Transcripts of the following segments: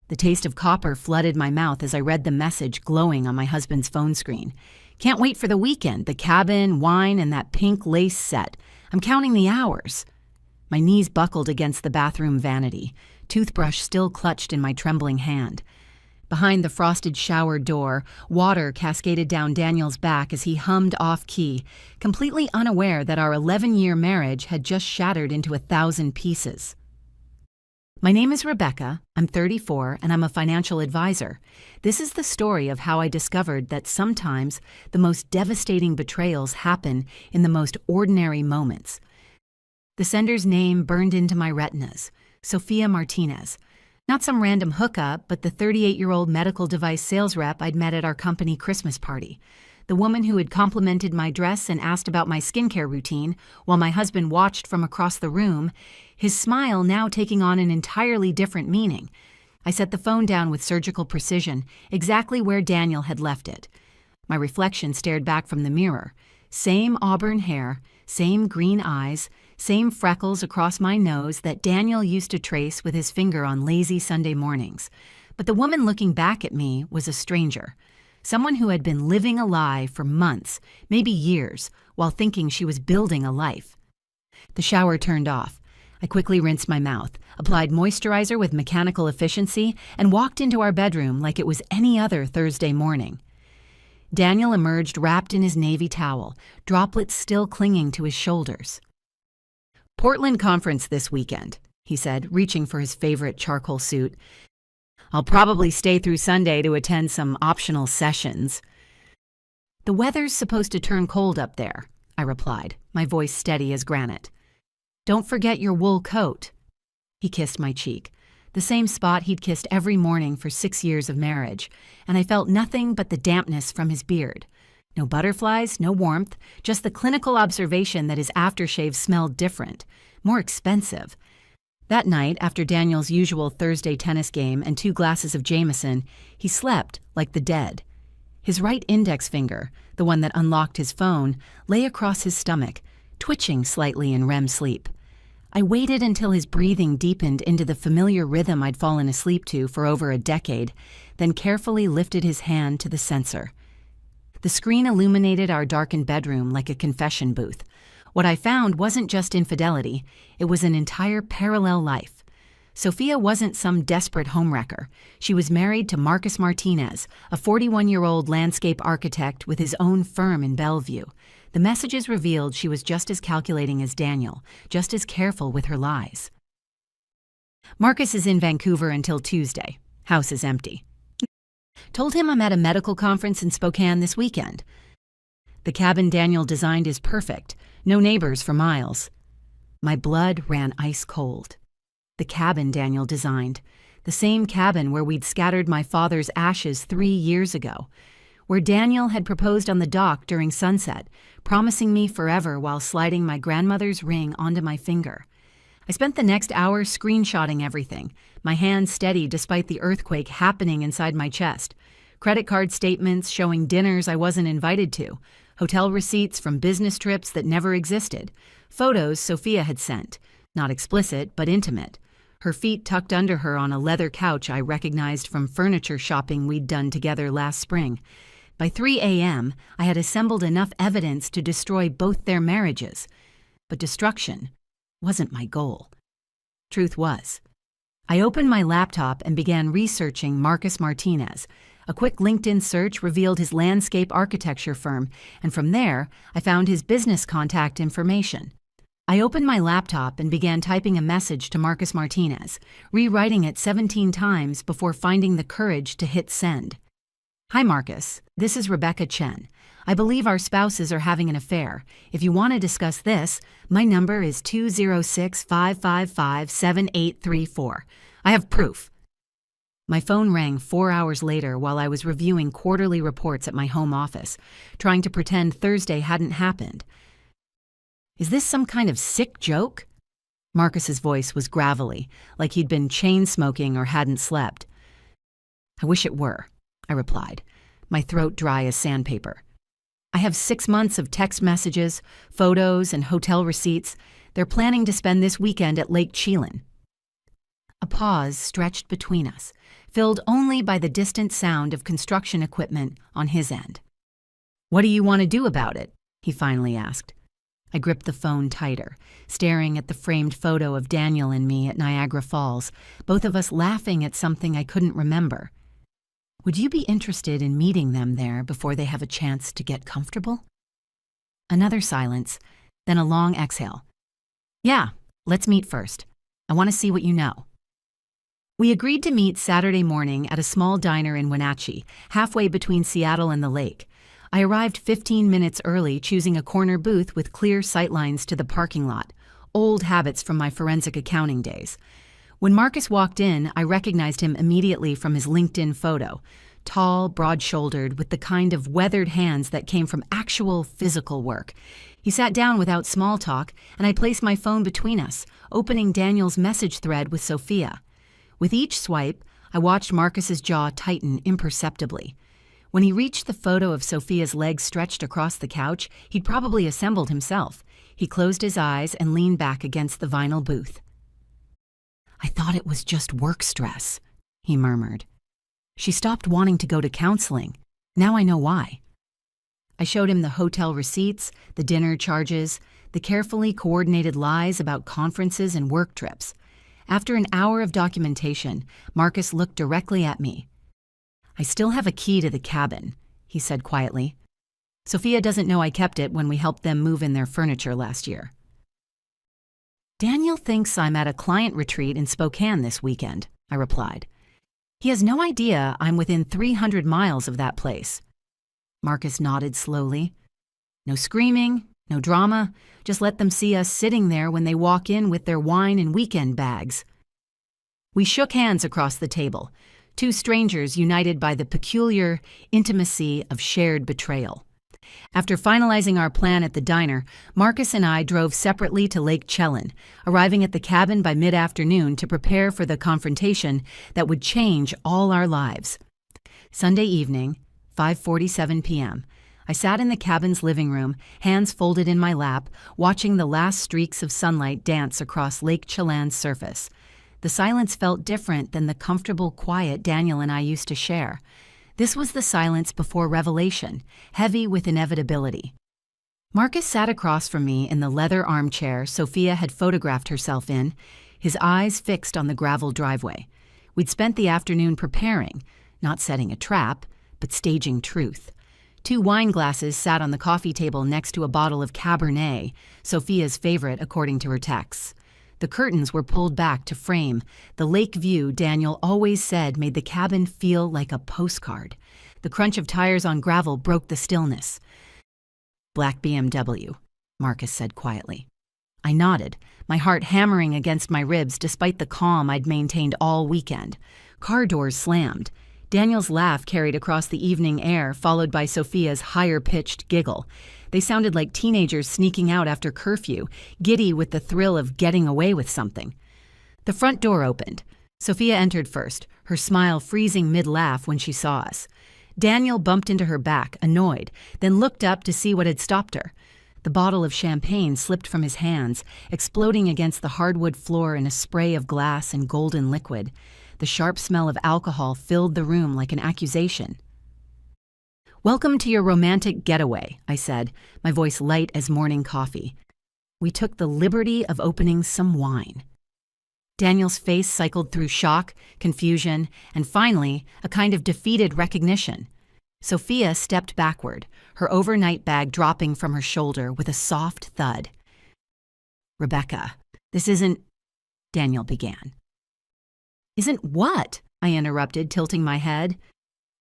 The taste of copper flooded my mouth as I read the message glowing on my husband's phone screen. Can't wait for the weekend, the cabin, wine, and that pink lace set. I'm counting the hours. My knees buckled against the bathroom vanity, toothbrush still clutched in my trembling hand. Behind the frosted shower door, water cascaded down Daniel's back as he hummed off-key, completely unaware that our 11-year marriage had just shattered into 1,000 pieces. My name is Rebecca, I'm 34, and I'm a financial advisor. This is the story of how I discovered that sometimes the most devastating betrayals happen in the most ordinary moments. The sender's name burned into my retinas, Sophia Martinez. Not some random hookup, but the 38-year-old medical device sales rep I'd met at our company Christmas party. The woman who had complimented my dress and asked about my skincare routine while my husband watched from across the room, his smile now taking on an entirely different meaning. I set the phone down with surgical precision, exactly where Daniel had left it. My reflection stared back from the mirror. Same auburn hair, same green eyes, same freckles across my nose that Daniel used to trace with his finger on lazy Sunday mornings. But the woman looking back at me was a stranger. Someone who had been living a lie for months, maybe years, while thinking she was building a life. The shower turned off. I quickly rinsed my mouth, applied moisturizer with mechanical efficiency, and walked into our bedroom like it was any other Thursday morning. Daniel emerged wrapped in his navy towel, droplets still clinging to his shoulders. "Portland conference this weekend," he said, reaching for his favorite charcoal suit. "I'll probably stay through Sunday to attend some optional sessions." "The weather's supposed to turn cold up there," I replied, my voice steady as granite. "Don't forget your wool coat." He kissed my cheek, the same spot he'd kissed every morning for 6 years of marriage, and I felt nothing but the dampness from his beard. No butterflies, no warmth, just the clinical observation that his aftershave smelled different, more expensive. That night, after Daniel's usual Thursday tennis game and 2 glasses of Jameson, he slept like the dead. His right index finger, the one that unlocked his phone, lay across his stomach, twitching slightly in REM sleep. I waited until his breathing deepened into the familiar rhythm I'd fallen asleep to for over a decade, then carefully lifted his hand to the sensor. The screen illuminated our darkened bedroom like a confession booth. What I found wasn't just infidelity, it was an entire parallel life. Sophia wasn't some desperate homewrecker. She was married to Marcus Martinez, a 41-year-old landscape architect with his own firm in Bellevue. The messages revealed she was just as calculating as Daniel, just as careful with her lies. "Marcus is in Vancouver until Tuesday. House is empty. Told him I'm at a medical conference in Spokane this weekend. The cabin Daniel designed is perfect. No neighbors for miles." My blood ran ice cold. The cabin Daniel designed. The same cabin where we'd scattered my father's ashes 3 years ago. Where Daniel had proposed on the dock during sunset, promising me forever while sliding my grandmother's ring onto my finger. I spent the next hour screenshotting everything, my hand steady despite the earthquake happening inside my chest. Credit card statements showing dinners I wasn't invited to, hotel receipts from business trips that never existed, photos Sophia had sent, not explicit but intimate, her feet tucked under her on a leather couch I recognized from furniture shopping we'd done together last spring. By 3 a.m., I had assembled enough evidence to destroy both their marriages. But destruction wasn't my goal. Truth was. I opened my laptop and began researching Marcus Martinez. A quick LinkedIn search revealed his landscape architecture firm, and from there, I found his business contact information. I opened my laptop and began typing a message to Marcus Martinez, rewriting it 17 times before finding the courage to hit send. "Hi Marcus, this is Rebecca Chen. I believe our spouses are having an affair. If you want to discuss this, my number is 206-555-7834. I have proof." My phone rang 4 hours later while I was reviewing quarterly reports at my home office, trying to pretend Thursday hadn't happened. "Is this some kind of sick joke?" Marcus's voice was gravelly, like he'd been chain-smoking or hadn't slept. "I wish it were," I replied, my throat dry as sandpaper. "I have 6 months of text messages, photos, and hotel receipts. They're planning to spend this weekend at Lake Chelan." A pause stretched between us, filled only by the distant sound of construction equipment on his end. "What do you want to do about it?" he finally asked. I gripped the phone tighter, staring at the framed photo of Daniel and me at Niagara Falls, both of us laughing at something I couldn't remember. "Would you be interested in meeting them there before they have a chance to get comfortable?" Another silence, then a long exhale. "Yeah, let's meet first. I want to see what you know." We agreed to meet Saturday morning at a small diner in Wenatchee, halfway between Seattle and the lake. I arrived 15 minutes early, choosing a corner booth with clear sightlines to the parking lot, old habits from my forensic accounting days. When Marcus walked in, I recognized him immediately from his LinkedIn photo. Tall, broad-shouldered, with the kind of weathered hands that came from actual physical work. He sat down without small talk, and I placed my phone between us, opening Daniel's message thread with Sophia. With each swipe, I watched Marcus's jaw tighten imperceptibly. When he reached the photo of Sophia's legs stretched across the couch, he'd probably assembled himself. He closed his eyes and leaned back against the vinyl booth. "I thought it was just work stress," he murmured. "She stopped wanting to go to counseling. Now I know why." I showed him the hotel receipts, the dinner charges, the carefully coordinated lies about conferences and work trips. After an hour of documentation, Marcus looked directly at me. "I still have a key to the cabin," he said quietly. "Sophia doesn't know I kept it when we helped them move in their furniture last year." "Daniel thinks I'm at a client retreat in Spokane this weekend," I replied. "He has no idea I'm within 300 miles of that place." Marcus nodded slowly. "No screaming, no drama. Just let them see us sitting there when they walk in with their wine and weekend bags." We shook hands across the table, two strangers united by the peculiar intimacy of shared betrayal. After finalizing our plan at the diner, Marcus and I drove separately to Lake Chelan, arriving at the cabin by mid-afternoon to prepare for the confrontation that would change all our lives. Sunday evening, 5:47 p.m., I sat in the cabin's living room, hands folded in my lap, watching the last streaks of sunlight dance across Lake Chelan's surface. The silence felt different than the comfortable quiet Daniel and I used to share. This was the silence before revelation, heavy with inevitability. Marcus sat across from me in the leather armchair Sophia had photographed herself in, his eyes fixed on the gravel driveway. We'd spent the afternoon preparing, not setting a trap, but staging truth. 2 wine glasses sat on the coffee table next to a bottle of Cabernet, Sophia's favorite according to her texts. The curtains were pulled back to frame the lake view Daniel always said made the cabin feel like a postcard. The crunch of tires on gravel broke the stillness. "Black BMW," Marcus said quietly. I nodded, my heart hammering against my ribs despite the calm I'd maintained all weekend. Car doors slammed. Daniel's laugh carried across the evening air, followed by Sophia's higher-pitched giggle. They sounded like teenagers sneaking out after curfew, giddy with the thrill of getting away with something. The front door opened. Sophia entered first, her smile freezing mid-laugh when she saw us. Daniel bumped into her back, annoyed, then looked up to see what had stopped her. The bottle of champagne slipped from his hands, exploding against the hardwood floor in a spray of glass and golden liquid. The sharp smell of alcohol filled the room like an accusation. "Welcome to your romantic getaway," I said, my voice light as morning coffee. We took the liberty of opening some wine. Daniel's face cycled through shock, confusion, and finally, a kind of defeated recognition. Sophia stepped backward, her overnight bag dropping from her shoulder with a soft thud. "Rebecca, this isn't—" Daniel began. "Isn't what?" I interrupted, tilting my head.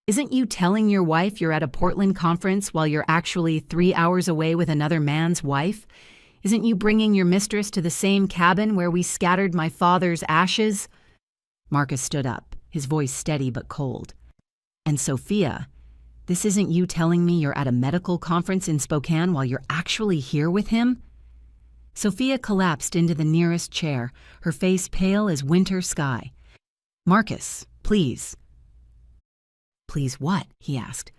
"Isn't you telling your wife you're at a Portland conference while you're actually 3 hours away with another man's wife? Isn't you bringing your mistress to the same cabin where we scattered my father's ashes?" Marcus stood up, his voice steady but cold. "And Sophia, this isn't you telling me you're at a medical conference in Spokane while you're actually here with him?" Sophia collapsed into the nearest chair, her face pale as winter sky. "Marcus, please." "Please what?" he asked.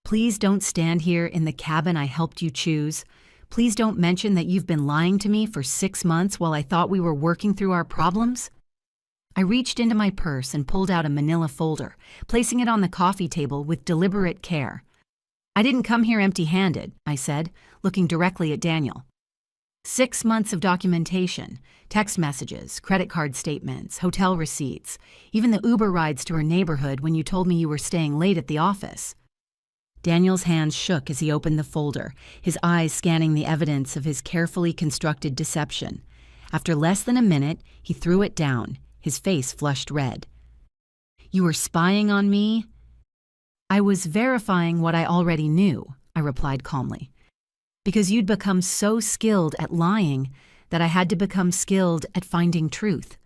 "Please don't stand here in the cabin I helped you choose. Please don't mention that you've been lying to me for 6 months while I thought we were working through our problems." I reached into my purse and pulled out a manila folder, placing it on the coffee table with deliberate care. I didn't come here empty-handed, I said, looking directly at Daniel. 6 months of documentation, text messages, credit card statements, hotel receipts, even the Uber rides to her neighborhood when you told me you were staying late at the office. Daniel's hands shook as he opened the folder, his eyes scanning the evidence of his carefully constructed deception. After less than a minute, he threw it down, his face flushed red. You were spying on me? I was verifying what I already knew, I replied calmly. Because you'd become so skilled at lying that I had to become skilled at finding truth.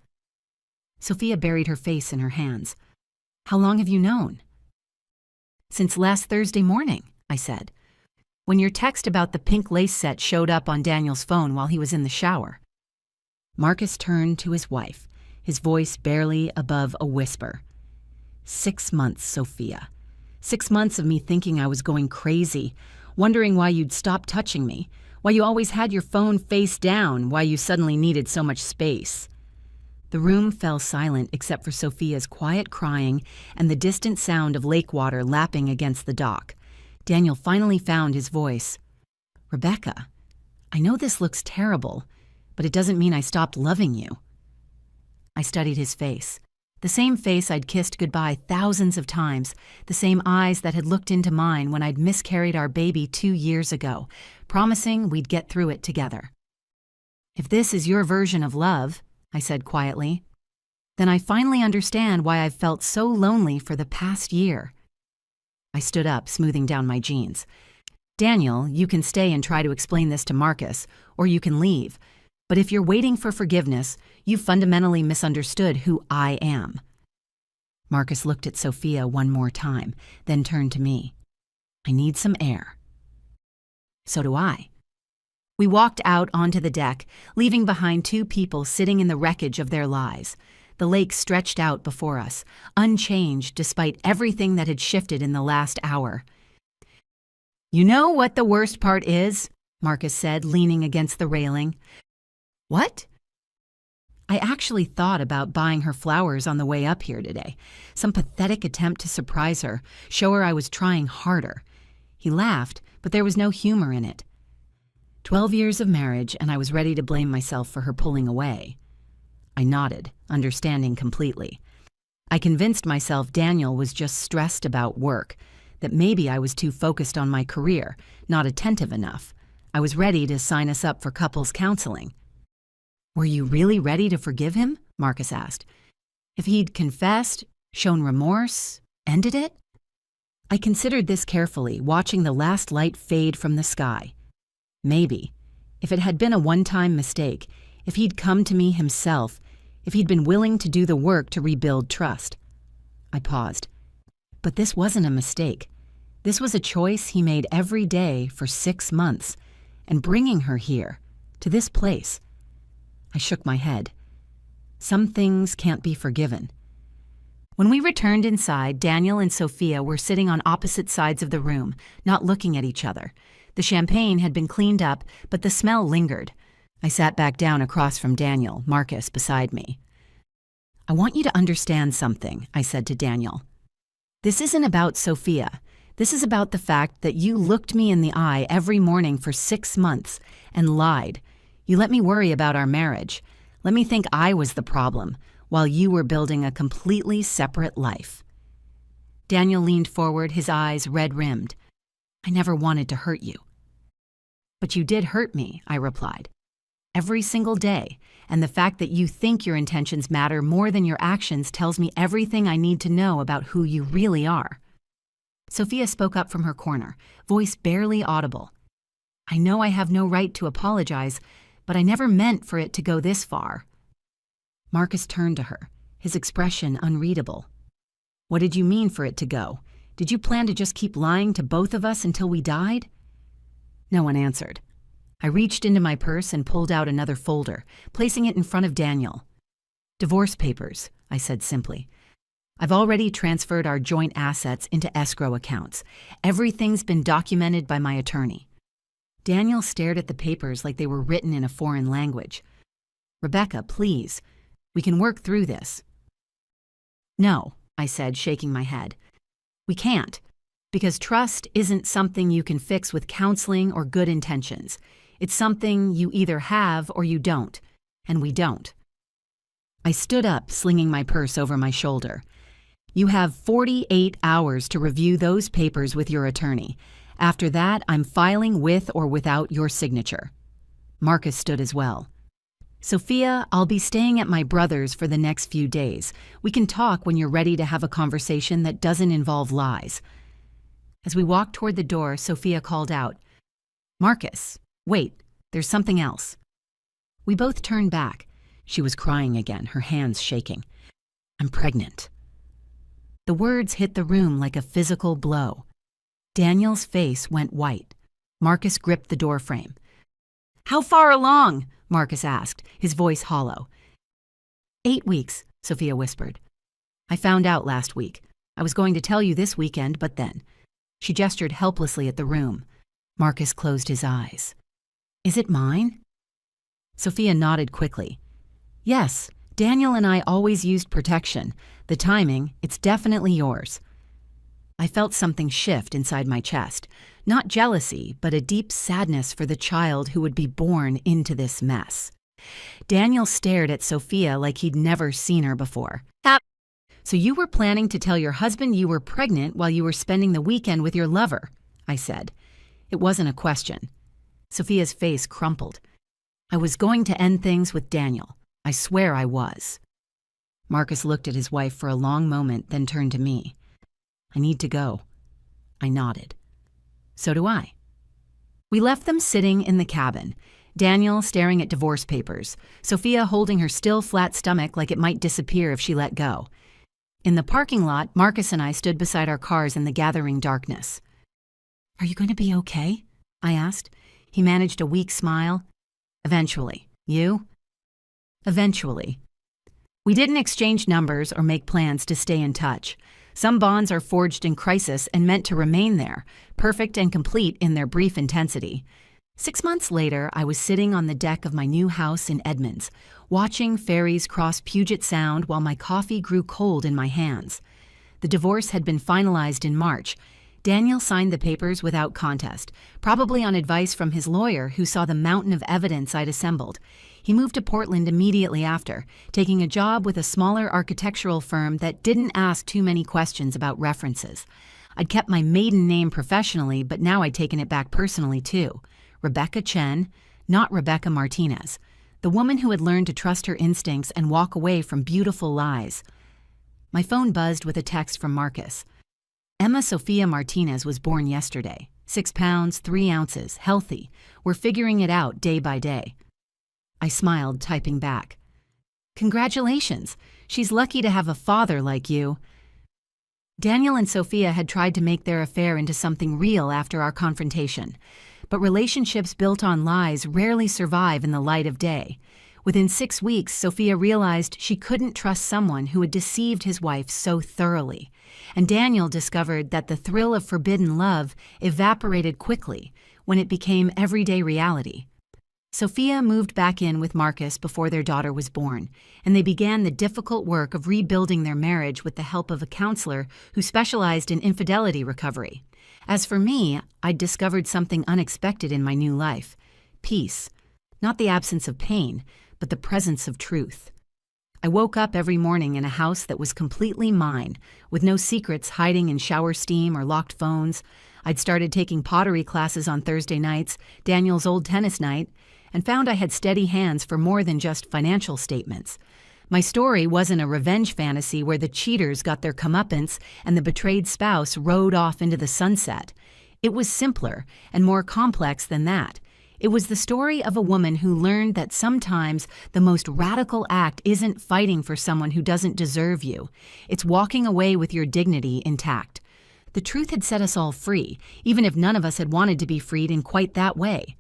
Sophia buried her face in her hands. How long have you known? Since last Thursday morning, I said, when your text about the pink lace set showed up on Daniel's phone while he was in the shower. Marcus turned to his wife, his voice barely above a whisper. 6 months, Sophia. 6 months of me thinking I was going crazy, wondering why you'd stop touching me, why you always had your phone face down, why you suddenly needed so much space. The room fell silent except for Sophia's quiet crying and the distant sound of lake water lapping against the dock. Daniel finally found his voice. Rebecca, I know this looks terrible, but it doesn't mean I stopped loving you. I studied his face. The same face I'd kissed goodbye thousands of times, the same eyes that had looked into mine when I'd miscarried our baby 2 years ago, promising we'd get through it together. If this is your version of love, I said quietly, then I finally understand why I've felt so lonely for the past year. I stood up, smoothing down my jeans. Daniel, you can stay and try to explain this to Marcus, or you can leave. But if you're waiting for forgiveness, you've fundamentally misunderstood who I am. Marcus looked at Sophia one more time, then turned to me. I need some air. So do I. We walked out onto the deck, leaving behind 2 people sitting in the wreckage of their lives. The lake stretched out before us, unchanged despite everything that had shifted in the last hour. You know what the worst part is? Marcus said, leaning against the railing. What? I actually thought about buying her flowers on the way up here today. Some pathetic attempt to surprise her, show her I was trying harder. He laughed, but there was no humor in it. 12 years of marriage, and I was ready to blame myself for her pulling away. I nodded, understanding completely. I convinced myself Daniel was just stressed about work, that maybe I was too focused on my career, not attentive enough. I was ready to sign us up for couples counseling. Were you really ready to forgive him? Marcus asked. If he'd confessed, shown remorse, ended it? I considered this carefully, watching the last light fade from the sky. Maybe, if it had been a one-time mistake, if he'd come to me himself, if he'd been willing to do the work to rebuild trust. I paused. But this wasn't a mistake. This was a choice he made every day for 6 months, and bringing her here, to this place. I shook my head. Some things can't be forgiven. When we returned inside, Daniel and Sophia were sitting on opposite sides of the room, not looking at each other. The champagne had been cleaned up, but the smell lingered. I sat back down across from Daniel, Marcus beside me. I want you to understand something, I said to Daniel. This isn't about Sophia. This is about the fact that you looked me in the eye every morning for 6 months and lied. You let me worry about our marriage. Let me think I was the problem, while you were building a completely separate life. Daniel leaned forward, his eyes red-rimmed. I never wanted to hurt you. But you did hurt me, I replied. Every single day, and the fact that you think your intentions matter more than your actions tells me everything I need to know about who you really are. Sophia spoke up from her corner, voice barely audible. I know I have no right to apologize, but I never meant for it to go this far. Marcus turned to her, his expression unreadable. What did you mean for it to go? Did you plan to just keep lying to both of us until we died? No one answered. I reached into my purse and pulled out another folder, placing it in front of Daniel. Divorce papers, I said simply. I've already transferred our joint assets into escrow accounts. Everything's been documented by my attorney. Daniel stared at the papers like they were written in a foreign language. Rebecca, please. We can work through this. No, I said, shaking my head. We can't, because trust isn't something you can fix with counseling or good intentions. It's something you either have or you don't, and we don't. I stood up, slinging my purse over my shoulder. You have 48 hours to review those papers with your attorney. After that, I'm filing with or without your signature. Marcus stood as well. Sophia, I'll be staying at my brother's for the next few days. We can talk when you're ready to have a conversation that doesn't involve lies. As we walked toward the door, Sophia called out, Marcus, wait, there's something else. We both turned back. She was crying again, her hands shaking. I'm pregnant. The words hit the room like a physical blow. Daniel's face went white. Marcus gripped the doorframe. How far along? Marcus asked, his voice hollow. 8 weeks, Sophia whispered. I found out last week. I was going to tell you this weekend, but then. She gestured helplessly at the room. Marcus closed his eyes. Is it mine? Sophia nodded quickly. Yes, Daniel and I always used protection. The timing, it's definitely yours. I felt something shift inside my chest. Not jealousy, but a deep sadness for the child who would be born into this mess. Daniel stared at Sophia like he'd never seen her before. So you were planning to tell your husband you were pregnant while you were spending the weekend with your lover, I said. It wasn't a question. Sophia's face crumpled. I was going to end things with Daniel. I swear I was. Marcus looked at his wife for a long moment, then turned to me. I need to go. I nodded. So do I. We left them sitting in the cabin, Daniel staring at divorce papers, Sophia holding her still flat stomach like it might disappear if she let go. In the parking lot, Marcus and I stood beside our cars in the gathering darkness. Are you going to be okay? I asked. He managed a weak smile. Eventually. You? Eventually. We didn't exchange numbers or make plans to stay in touch. Some bonds are forged in crisis and meant to remain there, perfect and complete in their brief intensity. 6 months later, I was sitting on the deck of my new house in Edmonds, watching ferries cross Puget Sound while my coffee grew cold in my hands. The divorce had been finalized in March. Daniel signed the papers without contest, probably on advice from his lawyer who saw the mountain of evidence I'd assembled. He moved to Portland immediately after, taking a job with a smaller architectural firm that didn't ask too many questions about references. I'd kept my maiden name professionally, but now I'd taken it back personally too. Rebecca Chen, not Rebecca Martinez, the woman who had learned to trust her instincts and walk away from beautiful lies. My phone buzzed with a text from Marcus. Emma Sophia Martinez was born yesterday. 6 pounds, 3 ounces, healthy. We're figuring it out day by day. I smiled, typing back. Congratulations. She's lucky to have a father like you. Daniel and Sophia had tried to make their affair into something real after our confrontation. But relationships built on lies rarely survive in the light of day. Within 6 weeks, Sophia realized she couldn't trust someone who had deceived his wife so thoroughly. And Daniel discovered that the thrill of forbidden love evaporated quickly when it became everyday reality. Sophia moved back in with Marcus before their daughter was born, and they began the difficult work of rebuilding their marriage with the help of a counselor who specialized in infidelity recovery. As for me, I'd discovered something unexpected in my new life. Peace. Not the absence of pain, but the presence of truth. I woke up every morning in a house that was completely mine, with no secrets hiding in shower steam or locked phones. I'd started taking pottery classes on Thursday nights, Daniel's old tennis night, and found I had steady hands for more than just financial statements. My story wasn't a revenge fantasy where the cheaters got their comeuppance and the betrayed spouse rode off into the sunset. It was simpler and more complex than that. It was the story of a woman who learned that sometimes the most radical act isn't fighting for someone who doesn't deserve you. It's walking away with your dignity intact. The truth had set us all free, even if none of us had wanted to be freed in quite that way.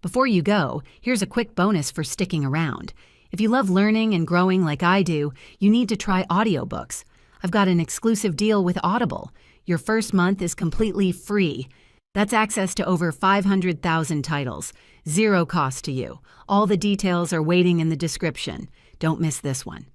Before you go, here's a quick bonus for sticking around. If you love learning and growing like I do, you need to try audiobooks. I've got an exclusive deal with Audible. Your first month is completely free. That's access to over 500,000 titles. 0 cost to you. All the details are waiting in the description. Don't miss this one.